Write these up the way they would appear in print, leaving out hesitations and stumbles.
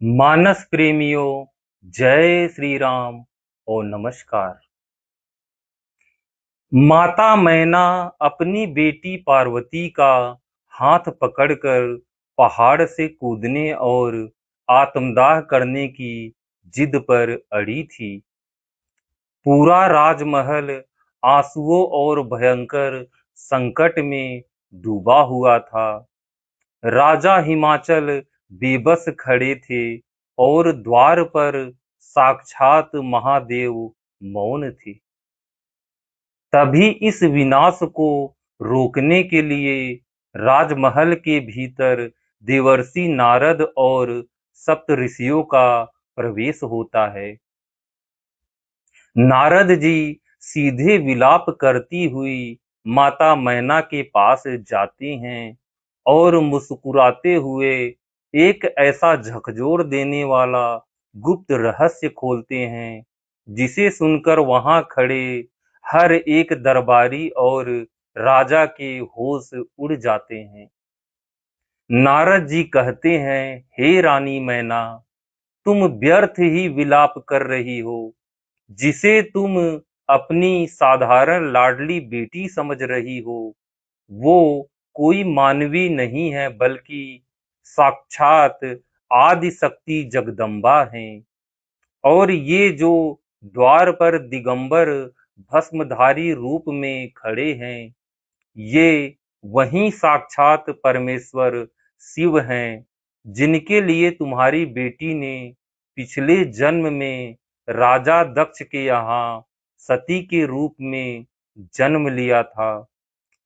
मानस प्रेमियों, जय श्री राम और नमस्कार। माता मैना अपनी बेटी पार्वती का हाथ पकड़कर पहाड़ से कूदने और आत्मदाह करने की जिद पर अड़ी थी। पूरा राजमहल आंसुओं और भयंकर संकट में डूबा हुआ था। राजा हिमाचल बेबस खड़े थे और द्वार पर साक्षात महादेव मौन थे। तभी इस विनाश को रोकने के लिए राजमहल के भीतर देवर्षि नारद और सप्तऋषियों का प्रवेश होता है। नारद जी सीधे विलाप करती हुई माता मैना के पास जाते हैं और मुस्कुराते हुए एक ऐसा झकझोर देने वाला गुप्त रहस्य खोलते हैं जिसे सुनकर वहां खड़े हर एक दरबारी और राजा के होश उड़ जाते हैं। नारद जी कहते हैं, हे रानी मैना, तुम व्यर्थ ही विलाप कर रही हो। जिसे तुम अपनी साधारण लाडली बेटी समझ रही हो, वो कोई मानवी नहीं है बल्कि साक्षात आदि शक्ति जगदम्बा हैं। और ये जो द्वार पर दिगंबर भस्मधारी रूप में खड़े हैं, ये वही साक्षात परमेश्वर शिव हैं, जिनके लिए तुम्हारी बेटी ने पिछले जन्म में राजा दक्ष के यहाँ सती के रूप में जन्म लिया था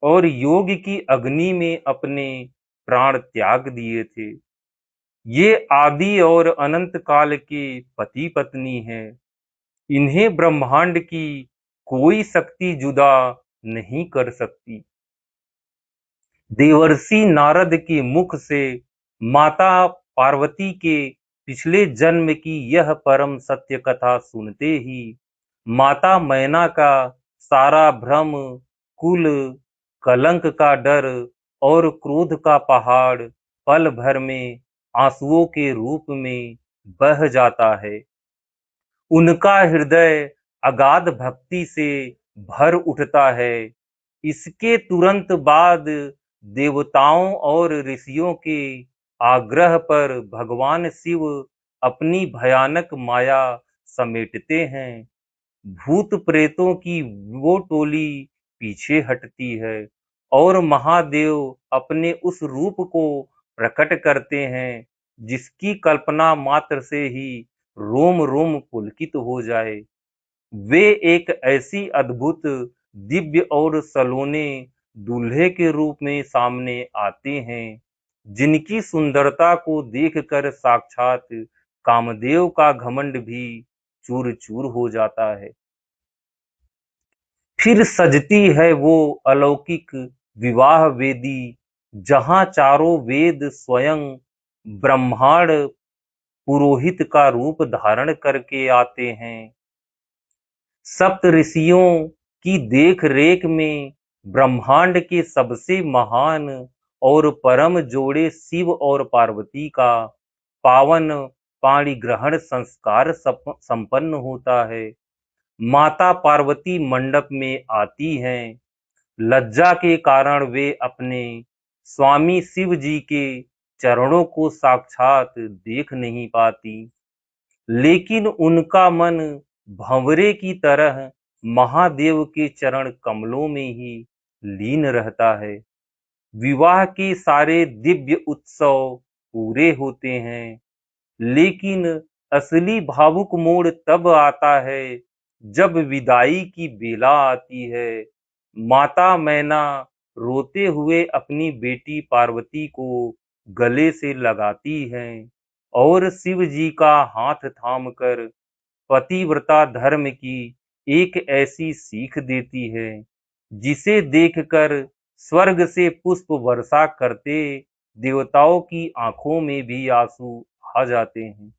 और योग की अग्नि में अपने प्राण त्याग दिए थे। ये आदि और अनंत काल के पति पत्नी हैं। इन्हें ब्रह्मांड की कोई शक्ति जुदा नहीं कर सकती। देवर्षि नारद के मुख से माता पार्वती के पिछले जन्म की यह परम सत्य कथा सुनते ही माता मैना का सारा भ्रम, कुल, कलंक का डर और क्रोध का पहाड़ पल भर में आंसुओं के रूप में बह जाता है। उनका हृदय अगाध भक्ति से भर उठता है। इसके तुरंत बाद देवताओं और ऋषियों के आग्रह पर भगवान शिव अपनी भयानक माया समेटते हैं। भूत प्रेतों की वो टोली पीछे हटती है और महादेव अपने उस रूप को प्रकट करते हैं जिसकी कल्पना मात्र से ही रोम रोम पुलकित हो जाए। वे एक ऐसी अद्भुत, दिव्य और सलोने दूल्हे के रूप में सामने आते हैं जिनकी सुंदरता को देखकर साक्षात कामदेव का घमंड भी चूर चूर हो जाता है। फिर सजती है वो अलौकिक विवाह वेदी, जहां चारों वेद स्वयं ब्रह्मांड पुरोहित का रूप धारण करके आते हैं। सप्त ऋषियों की देख रेख में ब्रह्मांड के सबसे महान और परम जोड़े शिव और पार्वती का पावन पाणी ग्रहण संस्कार संपन्न होता है। माता पार्वती मंडप में आती हैं। लज्जा के कारण वे अपने स्वामी शिव जी के चरणों को साक्षात देख नहीं पाती, लेकिन उनका मन भंवरे की तरह महादेव के चरण कमलों में ही लीन रहता है। विवाह के सारे दिव्य उत्सव पूरे होते हैं, लेकिन असली भावुक मोड़ तब आता है जब विदाई की बेला आती है। माता मैना रोते हुए अपनी बेटी पार्वती को गले से लगाती हैं और शिव जी का हाथ थामकर पतिव्रता धर्म की एक ऐसी सीख देती है जिसे देखकर स्वर्ग से पुष्प वर्षा करते देवताओं की आंखों में भी आंसू आ जाते हैं।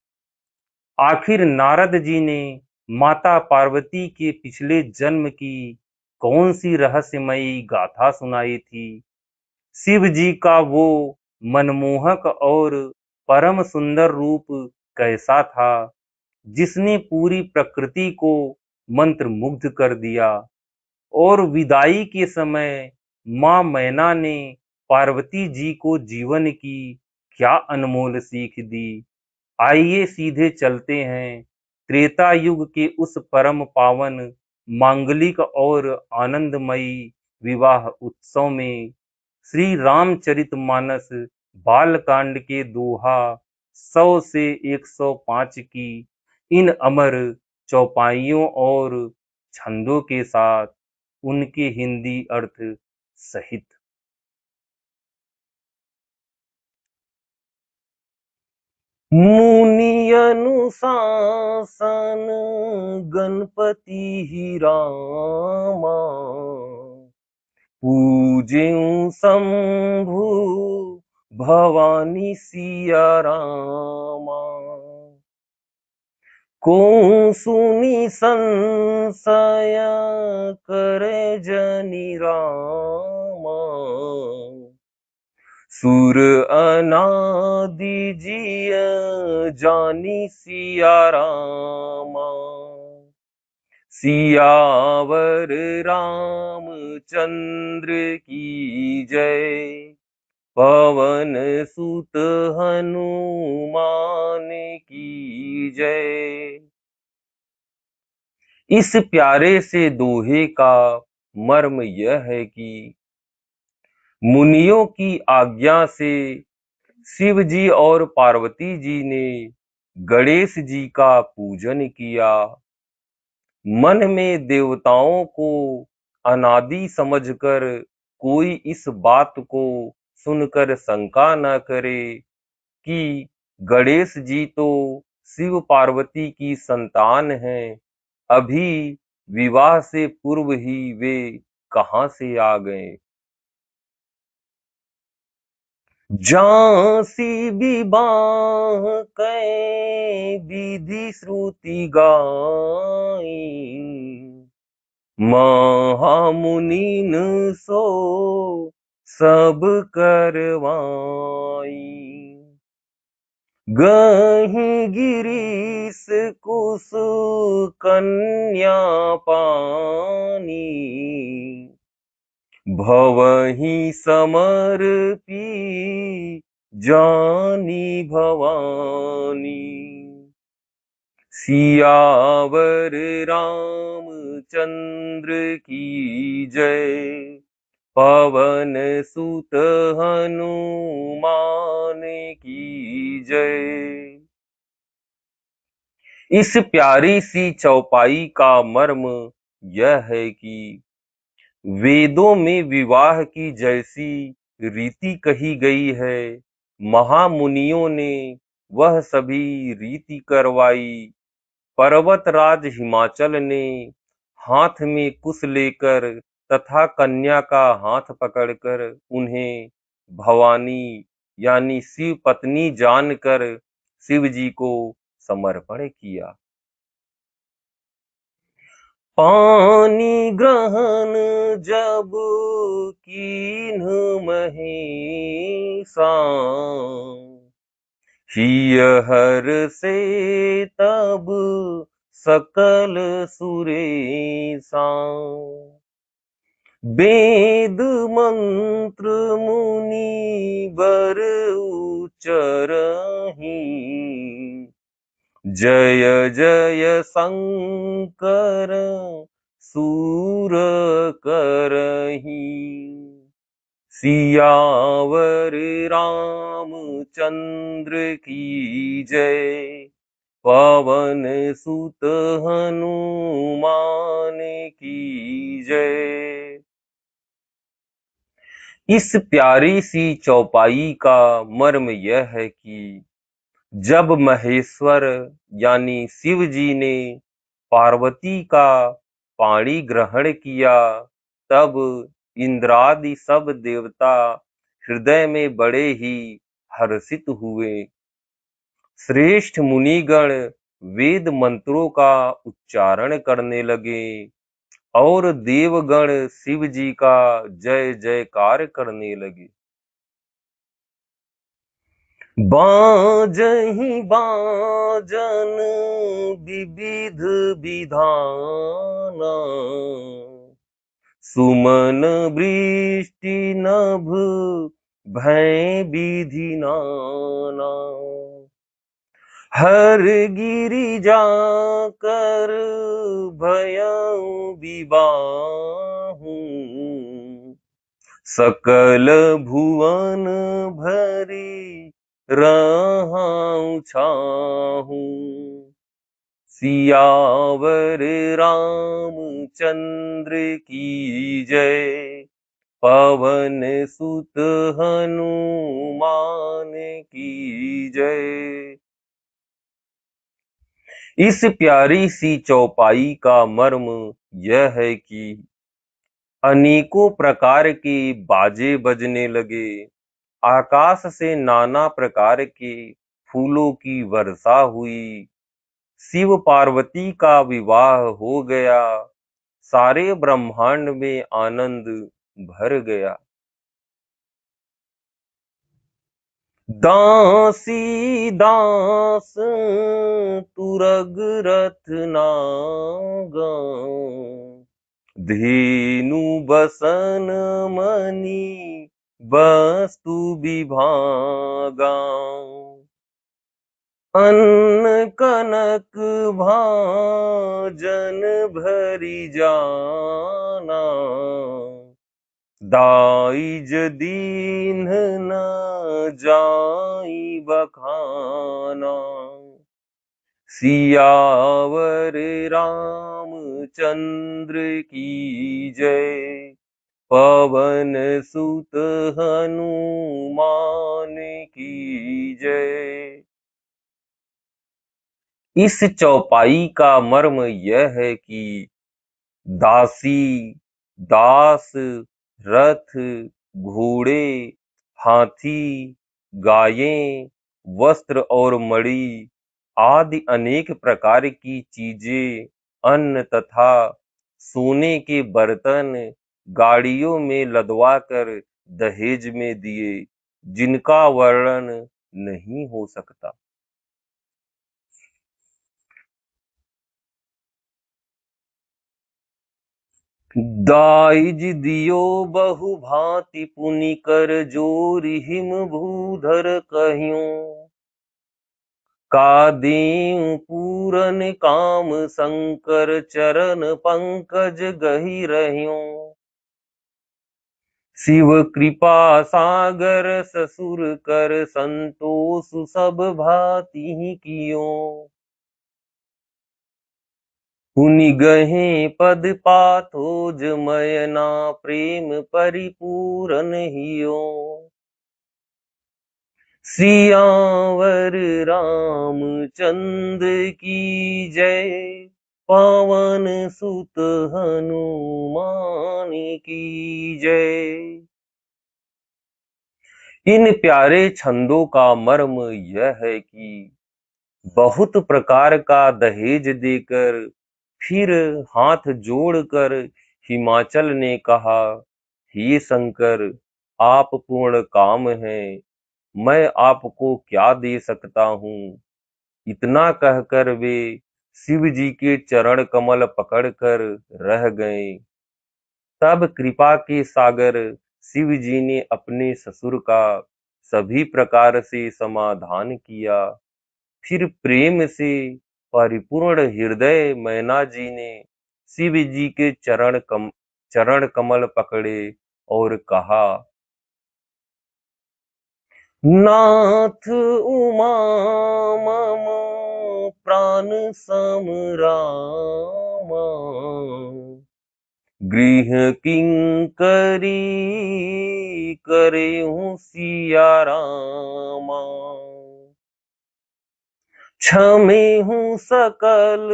आखिर नारद जी ने माता पार्वती के पिछले जन्म की कौन सी रहस्यमयी गाथा सुनाई थी? शिव जी का वो मनमोहक और परम सुंदर रूप कैसा था जिसने पूरी प्रकृति को मंत्रमुग्ध कर दिया। और विदाई के समय माँ मैना ने पार्वती जी को जीवन की क्या अनमोल सीख दी। आइए सीधे चलते हैं त्रेता युग के उस परम पावन मांगलिक और आनंदमयी विवाह उत्सव में। श्री रामचरितमानस बाल कांड के दोहा 100 से 105 की इन अमर चौपाइयों और छंदों के साथ उनके हिंदी अर्थ सहित। मुनि अनुशासन गणपति ही रामा, पूज्यों शंभु भवानी सिया रामा। को सुनी संशय करे जनि रामा, सुर अनादि जिय जानी सिया रामा। सियावर रामचंद्र की जय, पवन सुत हनुमान की जय। इस प्यारे से दोहे का मर्म यह है कि मुनियों की आज्ञा से शिव जी और पार्वती जी ने गणेश जी का पूजन किया। मन में देवताओं को अनादि समझकर कोई इस बात को सुनकर शंका न करे कि गणेश जी तो शिव पार्वती की संतान हैं, अभी विवाह से पूर्व ही वे कहां से आ गए। झांसी विवाह कै विधि श्रुति गाई, महामुनिन सो सब करवाई। गहि गिरीश कुश कन्या पानी, भवहि समर्पी जानी भवानी। सियावर रामचंद्र की जय, पवन सुत हनुमान की जय। इस प्यारी सी चौपाई का मर्म यह है कि वेदों में विवाह की जैसी रीति कही गई है, महामुनियों ने वह सभी रीति करवाई। पर्वतराज हिमाचल ने हाथ में कुश लेकर तथा कन्या का हाथ पकड़कर उन्हें भवानी यानी शिव पत्नी जानकर शिव जी को समर्पण किया। पानी ग्रहण जब कीन्ह महेशा, हिय हर से तब सकल सुरेशा। वेद मंत्र मुनि बर उच्चरहि, जय जय शंकर सूर करहि। सियावर रामचंद्र की जय, पवन सुत हनुमान की जय। इस प्यारी सी चौपाई का मर्म यह है कि जब महेश्वर यानी शिव जी ने पार्वती का पाणी ग्रहण किया, तब इंद्रादि सब देवता हृदय में बड़े ही हर्षित हुए। श्रेष्ठ मुनिगण वेद मंत्रों का उच्चारण करने लगे और देवगण शिव जी का जय जयकार करने लगे। बाजहि बाजन विविध विधाना, सुमन वृष्टि नभ भय विधि नाना। हर गिरिजा कर भयउ विबाहु, सकल भुवन भरी रहाउ छाहु। सियावर रामचंद्र की जय, पवन सुत हनुमान की जय। इस प्यारी सी चौपाई का मर्म यह है कि अनेकों प्रकार के बाजे बजने लगे, आकाश से नाना प्रकार के फूलों की वर्षा हुई, शिव पार्वती का विवाह हो गया, सारे ब्रह्मांड में आनंद भर गया। दासी दास तुरग रथ नागा, धेनु बसन मणि वस्तु विभागा। अन्न कनक भाजन भरी जाना, दाइज दीन्ह न जाई बखाना। सियावर रामचंद्र की जय, पवन सुत हनुमान की जय। इस चौपाई का मर्म यह है कि दासी, दास, रथ, घोड़े, हाथी, गायें, वस्त्र और मणि आदि अनेक प्रकार की चीजें, अन्न तथा सोने के बर्तन गाड़ियों में लदवा कर दहेज में दिए, जिनका वर्णन नहीं हो सकता। दाइज दियो बहु भांति पुनि कर जोर हिम भूधर कहियो, का देव पूरन काम शंकर चरण पंकज गहि रहियो। शिव कृपा सागर ससुर कर संतोष सब भांति कियो, पुनि गहे पद पाथोज मयना प्रेम परिपूरन हियो। सियावर रामचंद्र की जय, पवन सुत हनुमान की जय। इन प्यारे छंदों का मर्म यह है कि बहुत प्रकार का दहेज देकर फिर हाथ जोड़कर हिमाचल ने कहा, हे शंकर, आप पूर्ण काम हैं, मैं आपको क्या दे सकता हूँ। इतना कहकर वे शिव जी के चरण कमल पकड़कर रह गए। तब कृपा के सागर शिव जी ने अपने ससुर का सभी प्रकार से समाधान किया। फिर प्रेम से परिपूर्ण हृदय मैना जी ने शिव जी के चरण कमल पकड़े और कहा, नाथ उमा मम प्राण सम रामा, गृह किंकरी करेहु सिया रामा। क्षमेहु सकल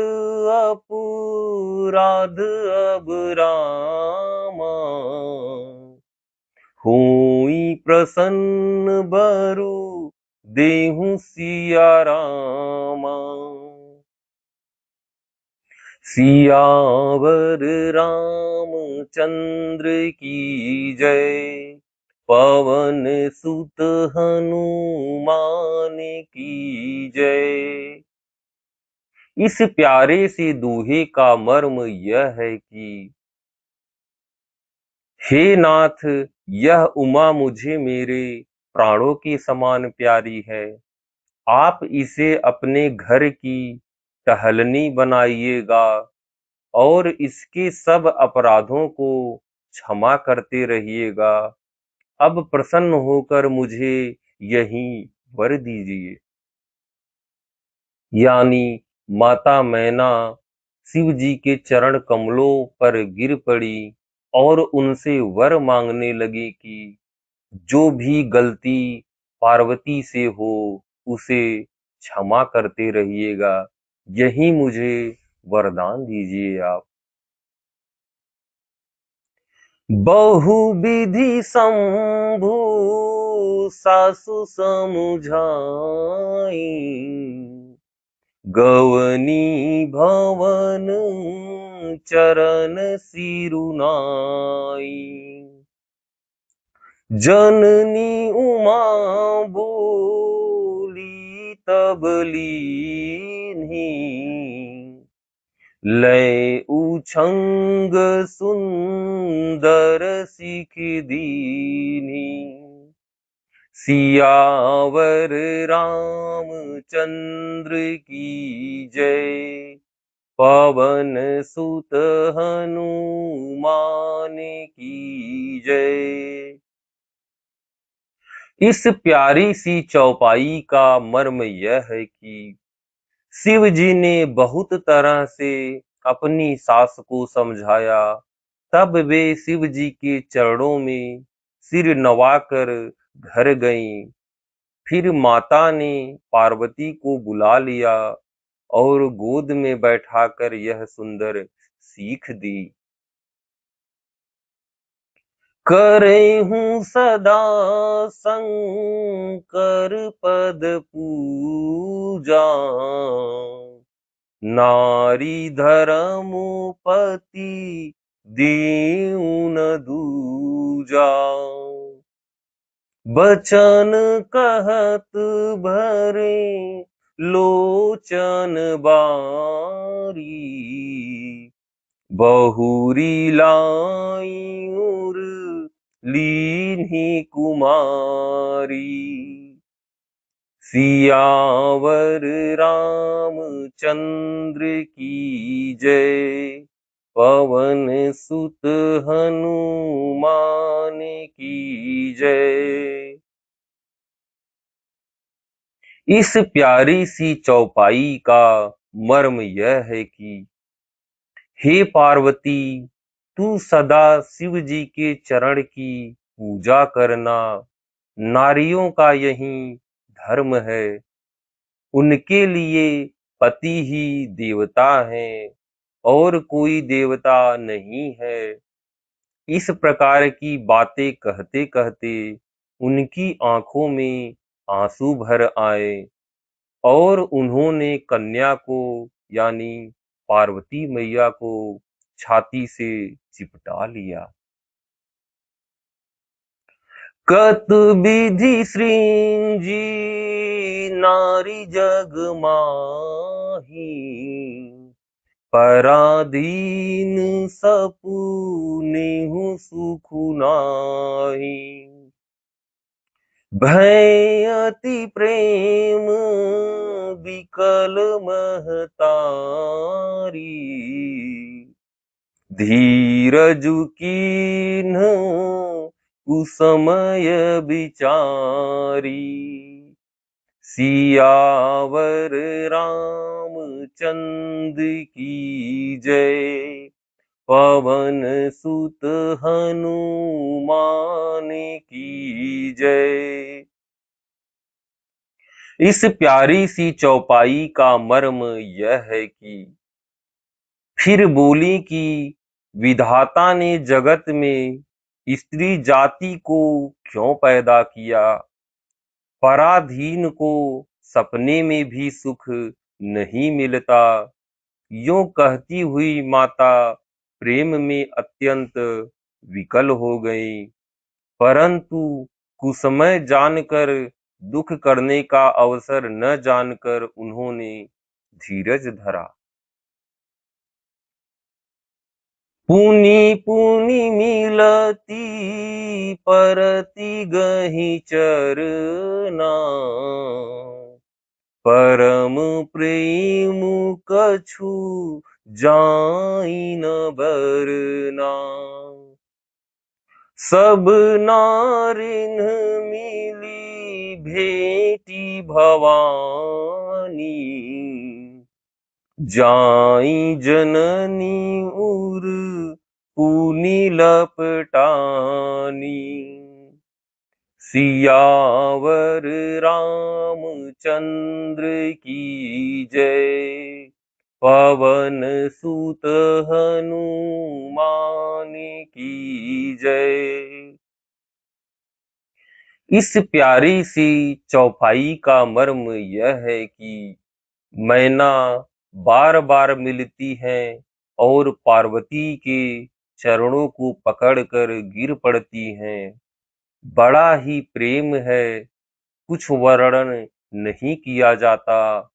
अपराध अब रामा, होई प्रसन्न बरु देहु सिया रामा। सियावर रामचंद्र की जय, पवन सुत हनुमान की जय। इस प्यारे से दोहे का मर्म यह है कि हे नाथ, यह उमा मुझे मेरे प्राणों के समान प्यारी है। आप इसे अपने घर की टहलनी बनाइएगा और इसके सब अपराधों को क्षमा करते रहिएगा। अब प्रसन्न होकर मुझे यहीं वर दीजिए। यानी माता मैना शिव जी के चरण कमलों पर गिर पड़ी और उनसे वर मांगने लगी कि जो भी गलती पार्वती से हो उसे क्षमा करते रहिएगा। यही मुझे वरदान दीजिए आप। बहुविधि शंभु सासु समुझाई, गवनी भवन चरण सिरुनाई। जननी उमा बोली तब लीन्ही, लय उछंग सुंदर सिख दीन्ही। सियावर रामचंद्र की जय। पवन सुत हनुमान की जय। इस प्यारी सी चौपाई का मर्म यह है कि शिव जी ने बहुत तरह से अपनी सास को समझाया, तब वे शिव जी के चरणों में सिर नवाकर घर गईं। फिर माता ने पार्वती को बुला लिया और गोद में बैठाकर यह सुंदर सीख दी। करे हूँ सदा शंकर पद पूजा, नारी धर्म पति दीन दूजा। बचन कहत भरे लोचन बारी, बहुरी लाई उर लीन्ही कुमारी। सियावर रामचंद्र की जय। पवन सुत हनुमान की जय। इस प्यारी सी चौपाई का मर्म यह है कि हे पार्वती, तू सदा शिव जी के चरण की पूजा करना। नारियों का यही धर्म है। उनके लिए पति ही देवता है और कोई देवता नहीं है। इस प्रकार की बातें कहते कहते उनकी आंखों में आंसू भर आए और उन्होंने कन्या को यानी पार्वती मैया को छाती से चिपटा लिया। कत विधि सृंजी नारी जग माही, पराधीन सपुनेहु सुख नाही। भय अति प्रेम विकल महतारी, धीरजु कीन्ह कुसमय विचारी। सियावर रामचंद्र की जय। पवन सुत हनुमान की जय। इस प्यारी सी चौपाई का मर्म यह है कि फिर बोली कि विधाता ने जगत में स्त्री जाति को क्यों पैदा किया? पराधीन को सपने में भी सुख नहीं मिलता। यूं कहती हुई माता प्रेम में अत्यंत विकल हो गई परंतु कुसमय जानकर, दुख करने का अवसर न जानकर उन्होंने धीरज धरा। पुनि पुनि मिलती परति गहि चरना, परम प्रेम कछु जाई न बरना। सब नारिन मिली भेटी भवानी, जाई जननी उर पुनि लपटानी। सियावर रामचंद्र की जय, पवन सुत हनुमान की जय। इस प्यारी सी चौपाई का मर्म यह है कि मैना बार बार मिलती हैं और पार्वती के चरणों को पकड़कर गिर पड़ती हैं। बड़ा ही प्रेम है, कुछ वर्णन नहीं किया जाता।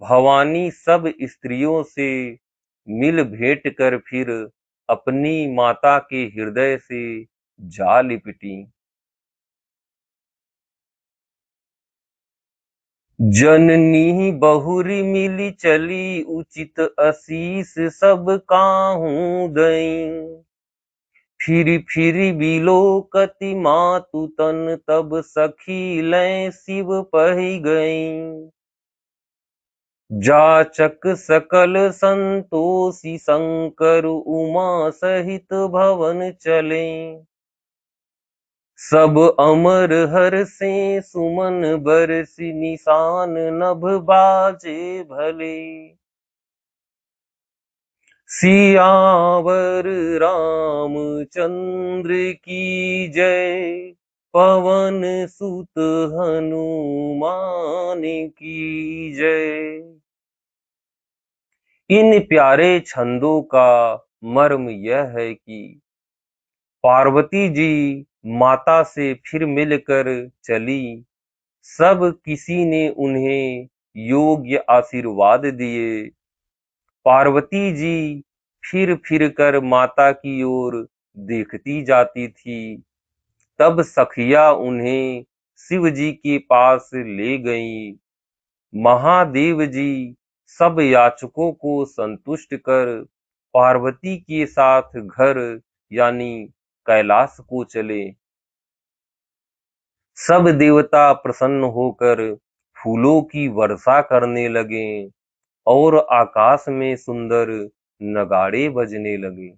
भवानी सब स्त्रियों से मिल भेंट कर फिर अपनी माता के हृदय से जा लिपटी। जननी बहुरी मिली चली, उचित असीस सब काहू दई। फिरी बिलोकति मातु तन, तब सखी लय शिव पहि गई। जाचक सकल संतोषी, शंकर उमा सहित भवन चले। सब अमर हर्षे सुमन बरसि, निशान नभ बाजे भले। सियावर रामचंद्र की जय, पवन सुत हनुमान की जय। इन प्यारे छंदों का मर्म यह है कि पार्वती जी माता से फिर मिलकर चली। सब किसी ने उन्हें योग्य आशीर्वाद दिए। पार्वती जी फिर कर माता की ओर देखती जाती थी। तब सखिया उन्हें शिव जी के पास ले गईं। महादेव जी सब याचकों को संतुष्ट कर पार्वती के साथ घर यानी कैलाश को चले। सब देवता प्रसन्न होकर फूलों की वर्षा करने लगे और आकाश में सुंदर नगाड़े बजने लगे।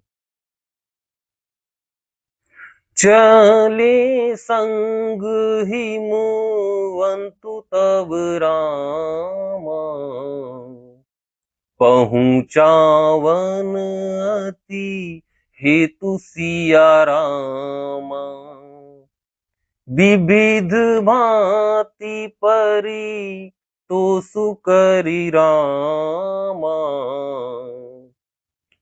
चले संग हिमवंतु तब रामा, पहुँचावन अति हेतु सिया रामा। विविध भांति परी तो सुकरि रामा,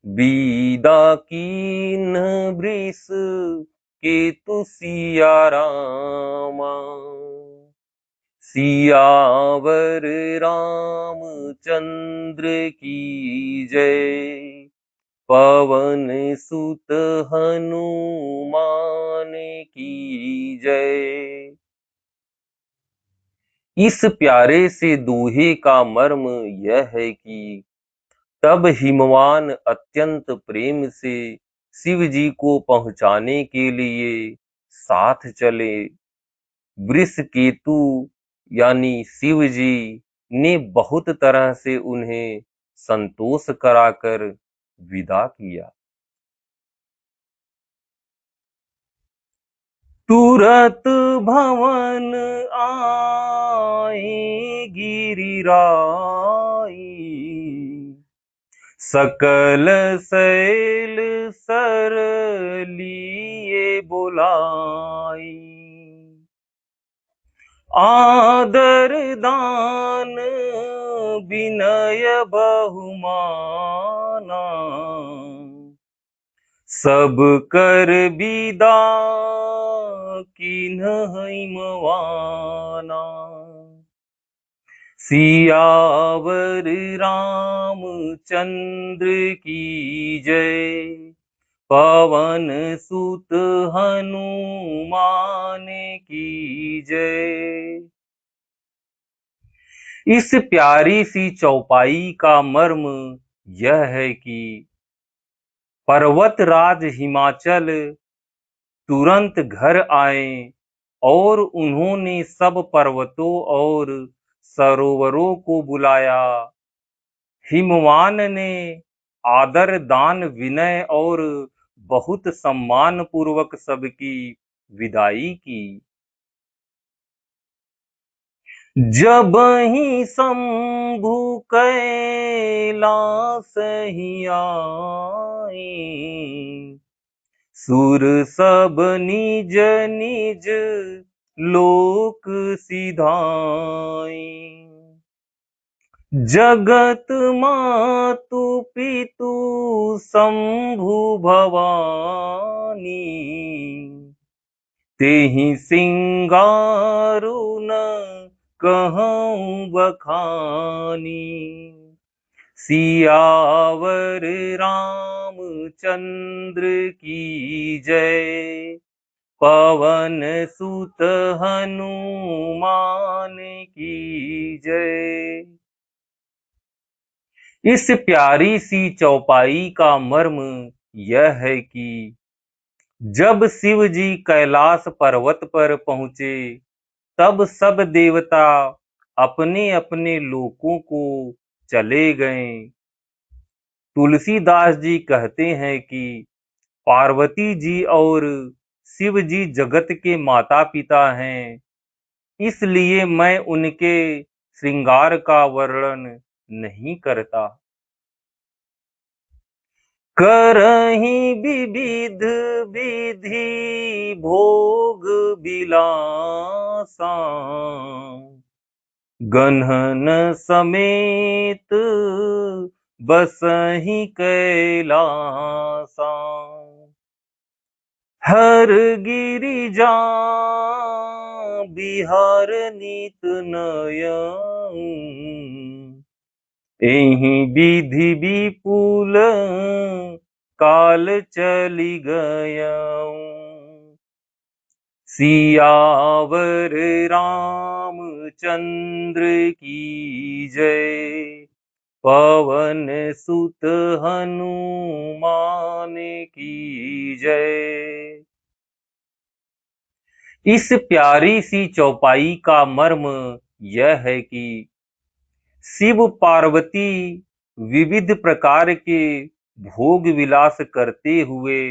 बीदा कीन्ह वृष केतु सिया रामा। सियावर रामचंद्र की जय, पवन सुत हनुमान की जय। इस प्यारे से दोहे का मर्म यह है कि तब हिमवान अत्यंत प्रेम से शिव जी को पहुंचाने के लिए साथ चले। वृष केतु यानी शिव जी ने बहुत तरह से उन्हें संतोष कराकर विदा किया। तुरत भवन आए गिरिराई, सकल शैल सर लिए बुलाई। आदर दान विनय बहुमाना, सब कर विदा कीन्ह हिमवाना। सियावर रामचंद्र की जय, पवन सुत हनुमान की जय। इस प्यारी सी चौपाई का मर्म यह है कि पर्वतराज हिमाचल तुरंत घर आए और उन्होंने सब पर्वतों और सरोवरों को बुलाया। हिमवान ने आदर दान विनय और बहुत सम्मान पूर्वक सबकी विदाई की। जबहि शंभु कैलास ही आए, सुर सब निज निज लोक सिधाए। जगत मातु पितु शंभु भवानी, तेहि सिंगारु न कहूँ बखानी। सियावर रामचंद्र की जय, पवन सुत हनुमान की जय। इस प्यारी सी चौपाई का मर्म यह है कि जब शिव जी कैलाश पर्वत पर पहुंचे, तब सब देवता अपने अपने लोकों को चले गए। तुलसीदास जी कहते हैं कि पार्वती जी और शिव जी जगत के माता पिता हैं, इसलिए मैं उनके श्रृंगार का वर्णन नहीं करता। करहि विविध विधि भोग बिलासा, गन्हन समेत बसहि कैलासा। हर गिरिजा बिहार नित नयन, एहि विधि विपुल काल चली गयऊँ। सियावर रामचंद्र की जय, पवन सुत हनुमान की जय। इस प्यारी सी चौपाई का मर्म यह है कि शिव पार्वती विविध प्रकार के भोग विलास करते हुए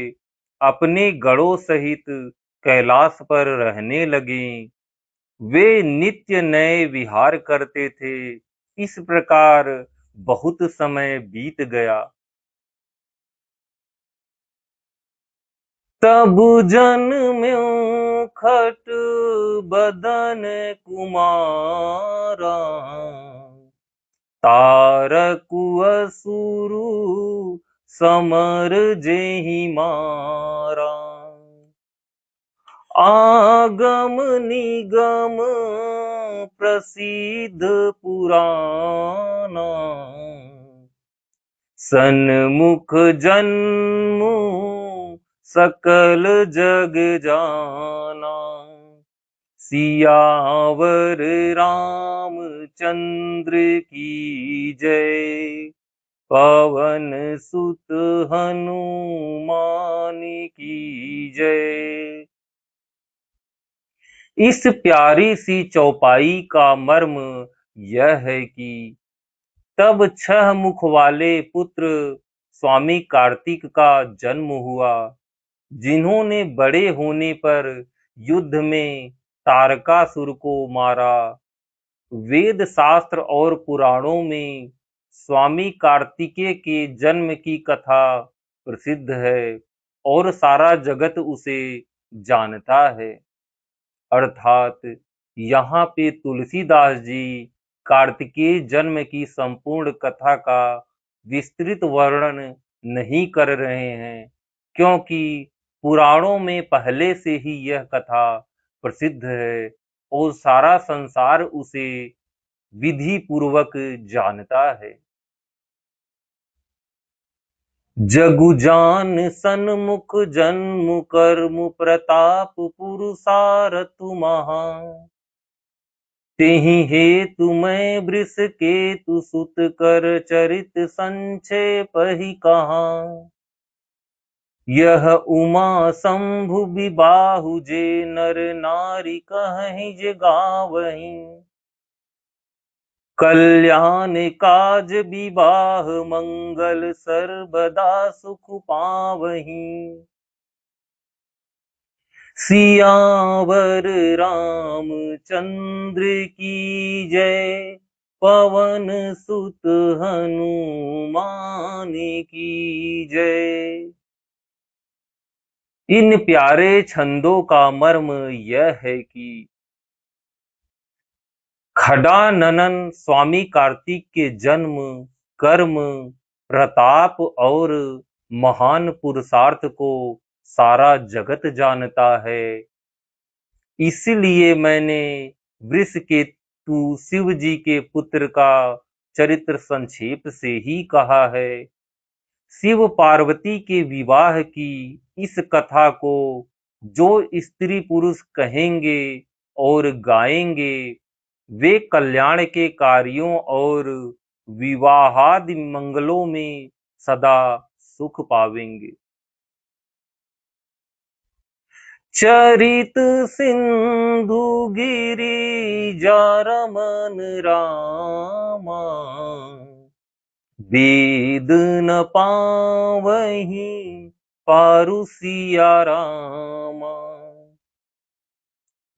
अपने गणों सहित कैलाश पर रहने लगे। वे नित्य नए विहार करते थे। इस प्रकार बहुत समय बीत गया। तब जन्म्यो खट बदन कुमारा, तारकु असुरु समर जेहि मारा। आगम निगम प्रसिद्ध पुराना, सन्मुख जन्मु सकल जग जाना। सियावर रामचंद्र की जय, पवन सुत हनुमान की जय। इस प्यारी सी चौपाई का मर्म यह है कि तब 6 मुख वाले पुत्र स्वामी कार्तिक का जन्म हुआ, जिन्होंने बड़े होने पर युद्ध में तारकासुर को मारा। वेद शास्त्र और पुराणों में स्वामी कार्तिकेय के जन्म की कथा प्रसिद्ध है और सारा जगत उसे जानता है। अर्थात यहाँ पे तुलसीदास जी कार्तिकेय जन्म की संपूर्ण कथा का विस्तृत वर्णन नहीं कर रहे हैं, क्योंकि पुराणों में पहले से ही यह कथा प्रसिद्ध है और सारा संसार उसे विधि पूर्वक जानता है। जगु जान सन्मुख जन्म कर्म प्रताप पुरुषारथ महा, तेहि हेतु मैं वृष केतु सुत कर चरित संक्षेप ही कहा। यह उमा शंभु विबाहु जे नर नारी कहीं जे गावहीं, कल्याण काज विवाह मंगल सर्वदा सुख पावहीं। सियावर रामचंद्र की जय, पवन सुत हनुमान की जय। इन प्यारे छंदों का मर्म यह है कि खडाननन स्वामी कार्तिक के जन्म, कर्म, प्रताप और महान पुरुषार्थ को सारा जगत जानता है। इसलिए मैंने वृषकेतु शिव जी के पुत्र का चरित्र संक्षेप से ही कहा है। शिव पार्वती के विवाह की इस कथा को जो स्त्री पुरुष कहेंगे और गाएंगे, वे कल्याण के कार्यों और विवाहादि मंगलों में सदा सुख पावेंगे। चरित सिंधु गिरिजा रमन रामा, वेद न पावहीं पारु सिया रामा।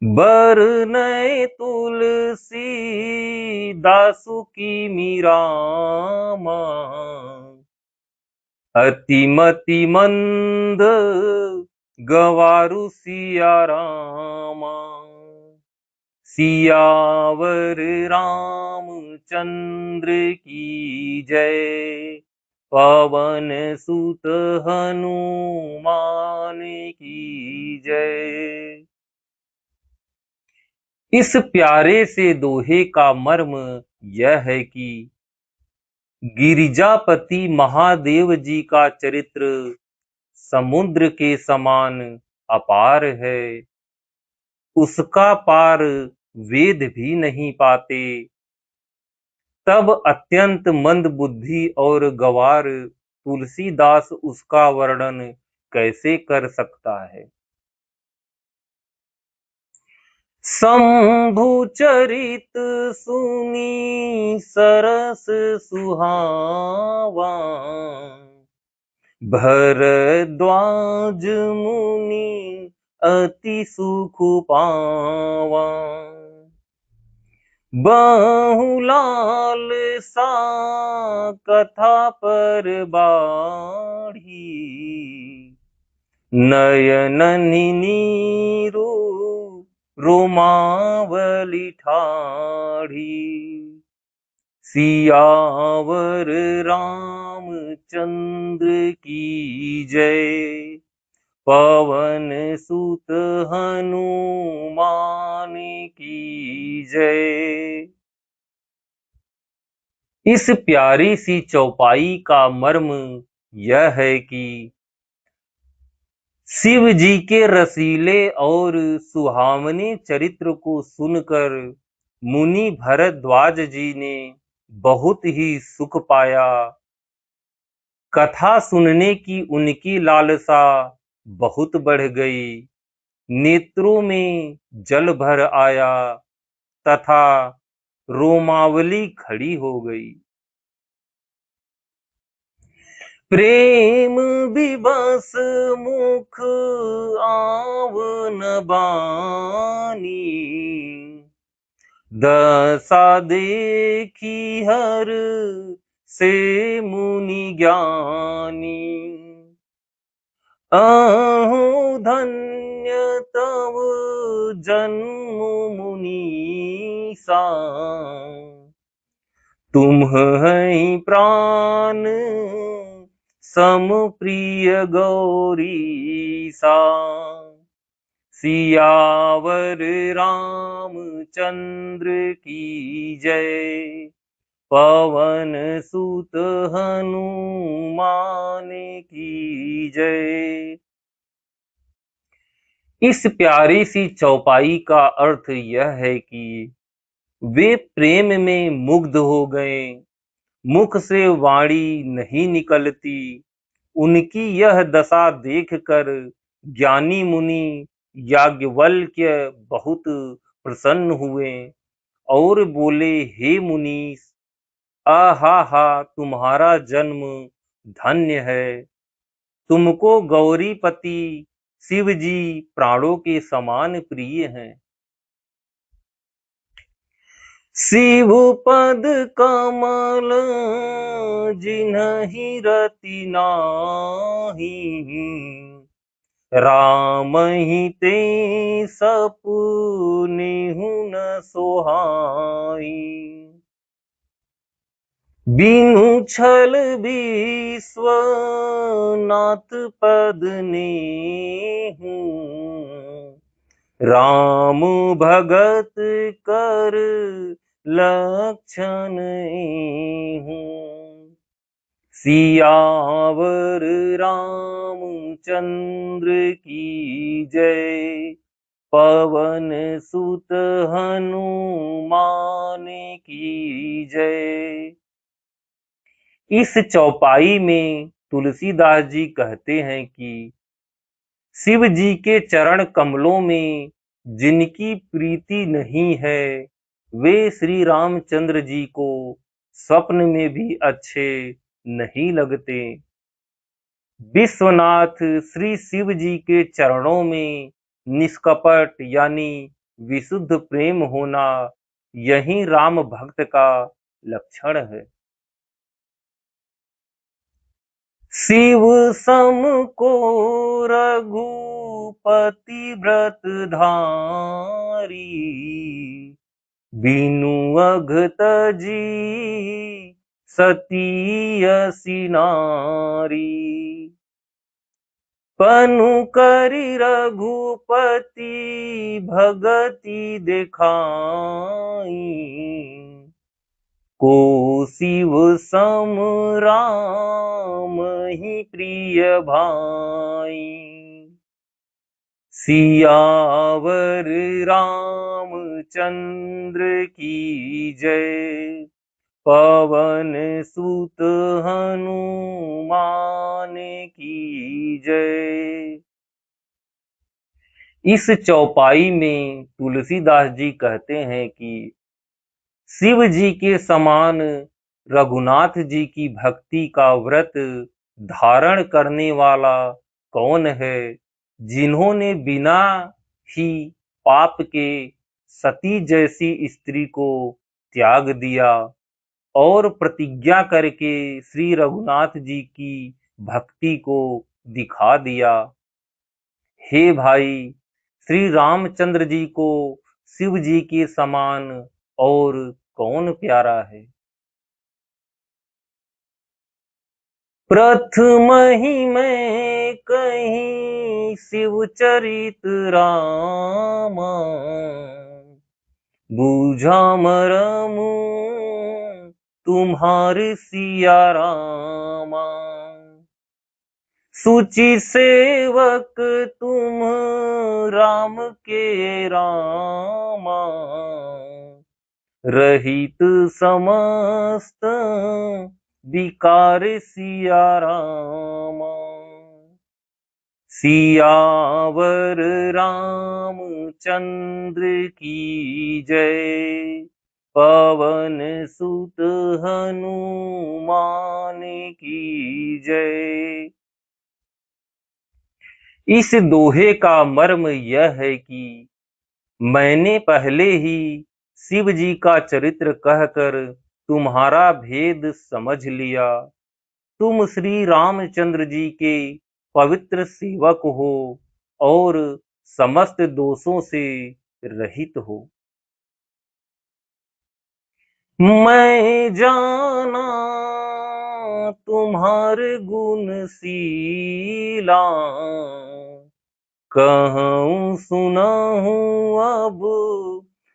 बरनए तुलसी दासु की मीरामा, अतिमति मंद गवारु सिया रामा। सियावर रामचंद्र की जय, पवन सुत हनुमान की जय। इस प्यारे से दोहे का मर्म यह है कि गिरिजापति महादेव जी का चरित्र समुद्र के समान अपार है। उसका पार वेद भी नहीं पाते। तब अत्यंत मंद बुद्धि और गवार तुलसीदास उसका वर्णन कैसे कर सकता है। शंभु चरित सुनी सरस सुहावा, भरद्वाज मुनि अति सुख पावा। बहुलाल सा कथा पर बाढ़ी, नयन नीरू रोमावली ठाढ़ी। सियावर रामचंद्र की जय, पवन सुत हनुमान की जय। इस प्यारी सी चौपाई का मर्म यह है कि शिव जी के रसीले और सुहावने चरित्र को सुनकर मुनि भरद्वाज जी ने बहुत ही सुख पाया। कथा सुनने की उनकी लालसा बहुत बढ़ गई। नेत्रों में जल भर आया तथा रोमावली खड़ी हो गई। प्रेम विवश मुख आव न बानी, दशा देखी हर से मुनि ज्ञानी। अहो धन्य तव जन्म मुनीसा, तुम हैं प्राण सम प्रिय गौरीसा। सियावर रामचंद्र की जय। पवन सुत हनुमान की जय। इस प्यारी सी चौपाई का अर्थ यह है कि वे प्रेम में मुग्ध हो गए। मुख से वाणी नहीं निकलती। उनकी यह दशा देखकर ज्ञानी मुनि याज्ञवल्क्य बहुत प्रसन्न हुए और बोले, हे मुनीश, आहा हा, तुम्हारा जन्म धन्य है। तुमको गौरीपति शिव जी प्राणों के समान प्रिय हैं। शिव पद कमल जिन्हि रति नाही। राम ही ते सपुनि न सोहाई। बिनु छल विश्वनाथ पद नेहु। राम भगत कर लक्षण एहु। सियावर रामचंद्र की जय। पवन सुत हनुमान की जय। इस चौपाई में तुलसीदास जी कहते हैं कि शिव जी के चरण कमलों में जिनकी प्रीति नहीं है, वे श्री रामचंद्र जी को स्वप्न में भी अच्छे नहीं लगते। विश्वनाथ श्री शिव जी के चरणों में निष्कपट यानी विशुद्ध प्रेम होना, यही राम भक्त का लक्षण है। शिव सम को रघुपति व्रत धारी। बिनु अघत जी सती असी नारी। पनु करि रघुपति भगति देखाई। को शिव सम राम ही प्रिय भाई। सियावर रामचंद्र की जय। पवन सुत हनुमान की जय। इस चौपाई में तुलसीदास जी कहते हैं कि शिव जी के समान रघुनाथ जी की भक्ति का व्रत धारण करने वाला कौन है, जिन्होंने बिना ही पाप के सती जैसी स्त्री को त्याग दिया और प्रतिज्ञा करके श्री रघुनाथ जी की भक्ति को दिखा दिया। हे भाई, श्री रामचंद्र जी को शिव जी के समान और कौन प्यारा है। प्रथम ही मैं कहीं शिव चरित रामा। बूझा मरमु तुम्हारे सिया रामा। सूची सेवक तुम राम के रामा। रहित समस्त विकार सिया रामा। सियावर रामचंद्र की जय। पवन सुत हनुमान की जय। इस दोहे का मर्म यह है कि मैंने पहले ही शिव जी का चरित्र कहकर तुम्हारा भेद समझ लिया। तुम श्री रामचंद्र जी के पवित्र सेवक हो और समस्त दोषों से रहित हो। मैं जाना तुम्हारे गुण शीला। कहूँ सुनाहूँ अब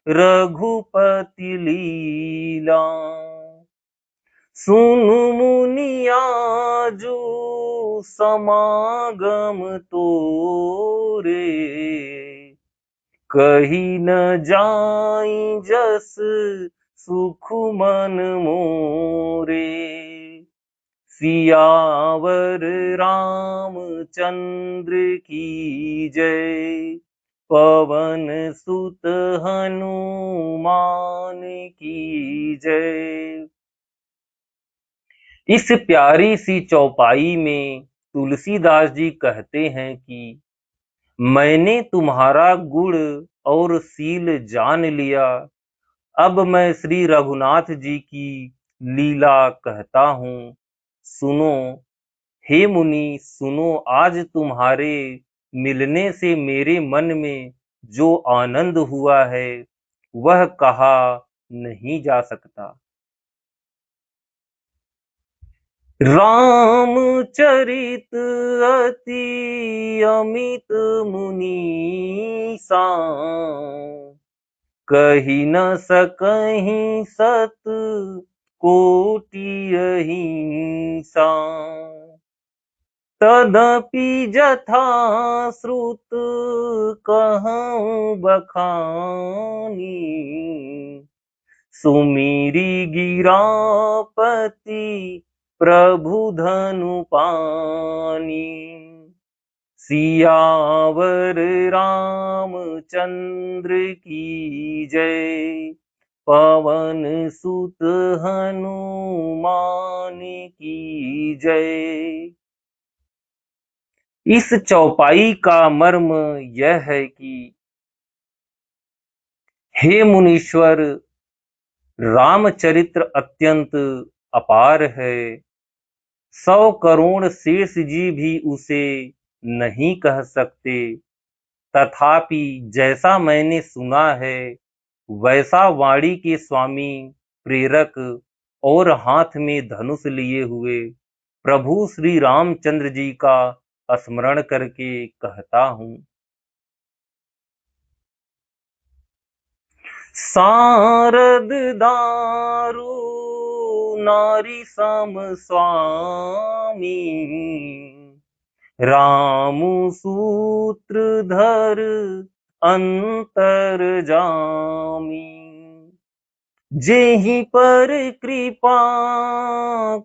रघुपति लीला। सुनु मुनियाजू समागम तोरे, कही न जाई जस सुख मन मोरे। सियावर रामचंद्र की जय, पवन सुत हनुमान की जय। इस प्यारी सी चौपाई में तुलसीदास जी कहते हैं कि मैंने तुम्हारा गुण और सील जान लिया, अब मैं श्री रघुनाथ जी की लीला कहता हूँ। सुनो हे मुनि, सुनो, आज तुम्हारे मिलने से मेरे मन में जो आनंद हुआ है वह कहा नहीं जा सकता। रामचरित अति अमित मुनीसा, कही न सकहीं सत कोटि अहिंसा। तदपि जथा श्रुत कहऊँ बखानी, सुमिरी गिरापति प्रभु धनु पानी। सियावर रामचंद्र की जय, पवन सुत हनुमान की जय। इस चौपाई का मर्म यह है कि हे मुनीश्वर, रामचरित्र अत्यंत अपार है। 100 करोड़ शेष जी भी उसे नहीं कह सकते। तथापि जैसा मैंने सुना है वैसा वाणी के स्वामी प्रेरक और हाथ में धनुष लिए हुए प्रभु श्री रामचंद्र जी का स्मरण करके कहता हूँ। सारद दारु नारी सम स्वामी, रामु सूत्रधर अंतर जामी। जेहि पर कृपा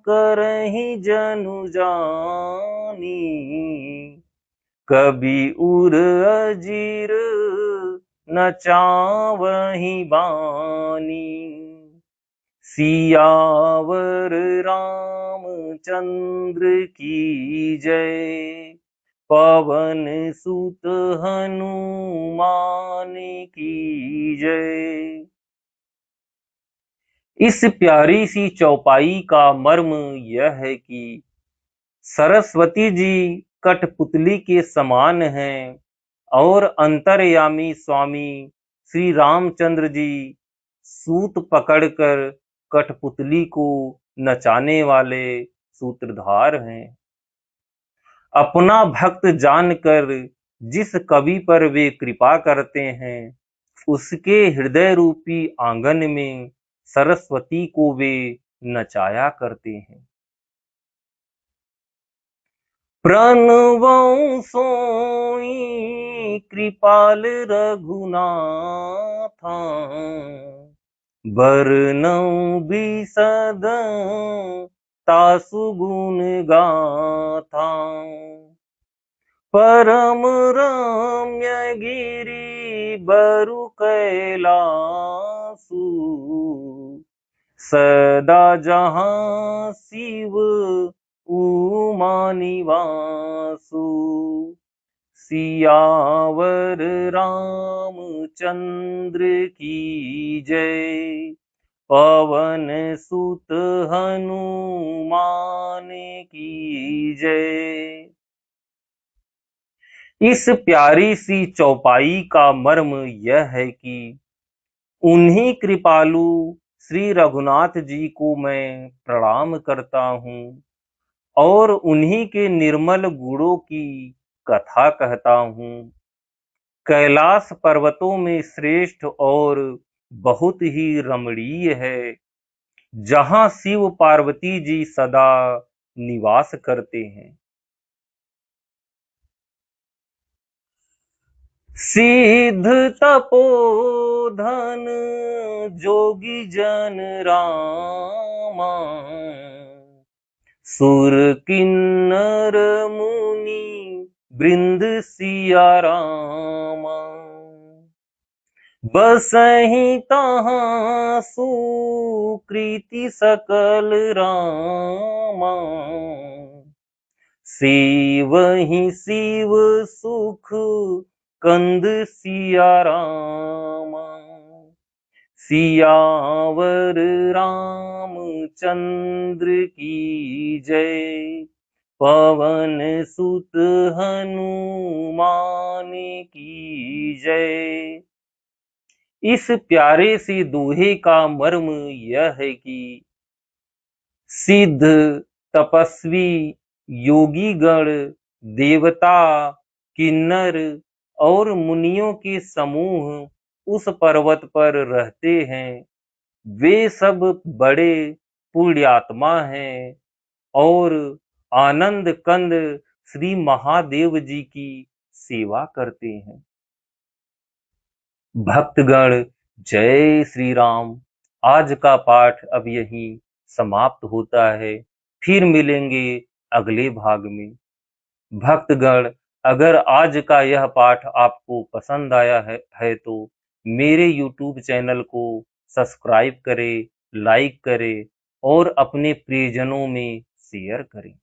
करहि जनु जानी, कभी उर अजीर न चावहि बानी। सियावर रामचंद्र की जय, पवन सुत हनुमान की जय। इस प्यारी सी चौपाई का मर्म यह है कि सरस्वती जी कठपुतली के समान हैं और अंतर्यामी स्वामी श्री रामचंद्र जी सूत पकड़कर कठपुतली को नचाने वाले सूत्रधार हैं। अपना भक्त जानकर जिस कवि पर वे कृपा करते हैं उसके हृदय रूपी आंगन में सरस्वती को वे नचाया करते हैं। प्रणवं सोई कृपाल रघुनाथा, बरनऊं बिसद तासु गुण गाथा। परम रम्य गिरि बरु कैलासु, सदा जहाँ शिव उमा निवासु। सियावर रामचंद्र की जय, पवन सुत हनुमान की जय। इस प्यारी सी चौपाई का मर्म यह है कि उन्हीं कृपालु श्री रघुनाथ जी को मैं प्रणाम करता हूँ और उन्हीं के निर्मल गुणों की कथा कहता हूँ। कैलाश पर्वतों में श्रेष्ठ और बहुत ही रमणीय है, जहां शिव पार्वती जी सदा निवास करते हैं। सिद्ध तपोधन जोगी जन रामा, सुर किन्नर मुनि बृंद सिया रामा, बसहि तहाँ सुकृति सकल रामा, सेवहि शिव सुख कंद सिया रामा। सियावर रामचंद्र की जय, पवन सुत हनुमान की जय। इस प्यारे से दोहे का मर्म यह है कि सिद्ध, तपस्वी, योगी गण, देवता, किन्नर और मुनियों के समूह उस पर्वत पर रहते हैं। वे सब बड़े पुण्यात्मा हैं और आनंद कंद श्री महादेव जी की सेवा करते हैं। भक्तगण, जय श्री राम। आज का पाठ अब यहीं समाप्त होता है। फिर मिलेंगे अगले भाग में। भक्तगण, अगर आज का यह पाठ आपको पसंद आया है तो मेरे YouTube चैनल को सब्सक्राइब करें, लाइक करें और अपने प्रियजनों में शेयर करें।